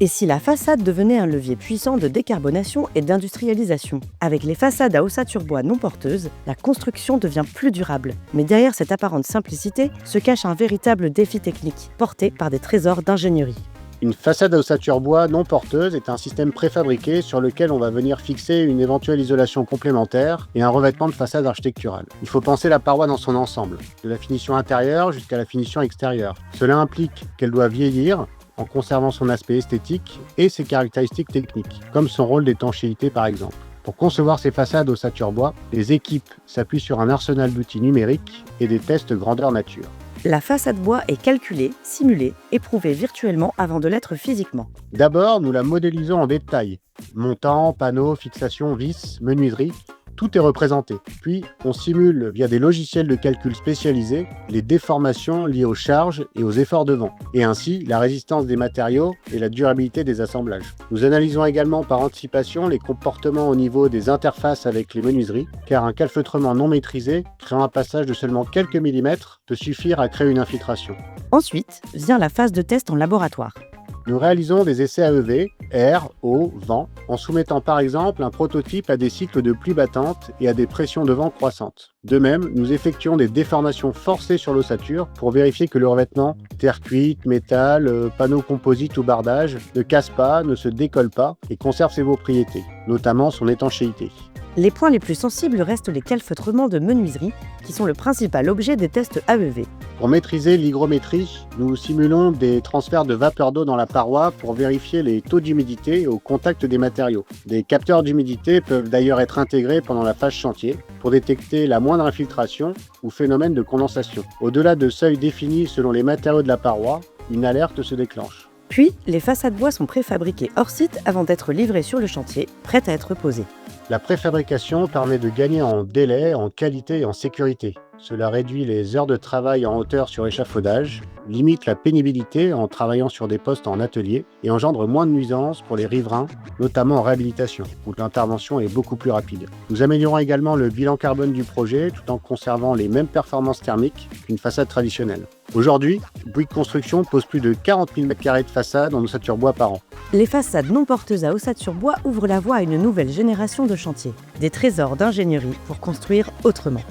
Et si la façade devenait un levier puissant de décarbonation et d'industrialisation? Avec les façades à ossature bois non porteuses, la construction devient plus durable. Mais derrière cette apparente simplicité se cache un véritable défi technique, porté par des trésors d'ingénierie. Une façade à ossature bois non porteuse est un système préfabriqué sur lequel on va venir fixer une éventuelle isolation complémentaire et un revêtement de façade architecturale. Il faut penser la paroi dans son ensemble, de la finition intérieure jusqu'à la finition extérieure. Cela implique qu'elle doit vieillir en conservant son aspect esthétique et ses caractéristiques techniques, comme son rôle d'étanchéité par exemple. Pour concevoir ces façades ossature bois, les équipes s'appuient sur un arsenal d'outils numériques et des tests grandeur nature. La façade bois est calculée, simulée, éprouvée virtuellement avant de l'être physiquement. D'abord, nous la modélisons en détail. Montants, panneaux, fixations, vis, menuiserie, tout est représenté. Puis, on simule via des logiciels de calcul spécialisés les déformations liées aux charges et aux efforts de vent, et ainsi la résistance des matériaux et la durabilité des assemblages. Nous analysons également par anticipation les comportements au niveau des interfaces avec les menuiseries, car un calfeutrement non maîtrisé, créant un passage de seulement quelques millimètres, peut suffire à créer une infiltration. Ensuite vient la phase de test en laboratoire. Nous réalisons des essais AEV, air, eau, vent, en soumettant par exemple un prototype à des cycles de pluie battante et à des pressions de vent croissantes. De même, nous effectuons des déformations forcées sur l'ossature pour vérifier que le revêtement, terre cuite, métal, panneau composite ou bardage, ne casse pas, ne se décolle pas et conserve ses propriétés, notamment son étanchéité. Les points les plus sensibles restent les calfeutrements de menuiserie, qui sont le principal objet des tests AEV. Pour maîtriser l'hygrométrie, nous simulons des transferts de vapeur d'eau dans la paroi pour vérifier les taux d'humidité au contact des matériaux. Des capteurs d'humidité peuvent d'ailleurs être intégrés pendant la phase chantier pour détecter la moindre infiltration ou phénomène de condensation. Au-delà de seuils définis selon les matériaux de la paroi, une alerte se déclenche. Puis, les façades bois sont préfabriquées hors site avant d'être livrées sur le chantier, prêtes à être posées. La préfabrication permet de gagner en délai, en qualité et en sécurité. Cela réduit les heures de travail en hauteur sur échafaudage, limite la pénibilité en travaillant sur des postes en atelier et engendre moins de nuisances pour les riverains, notamment en réhabilitation, où l'intervention est beaucoup plus rapide. Nous améliorons également le bilan carbone du projet tout en conservant les mêmes performances thermiques qu'une façade traditionnelle. Aujourd'hui, Bouygues Construction pose plus de 40 000 m² de façade en ossature bois par an. Les façades non porteuses à ossature bois ouvrent la voie à une nouvelle génération de chantiers, des trésors d'ingénierie pour construire autrement.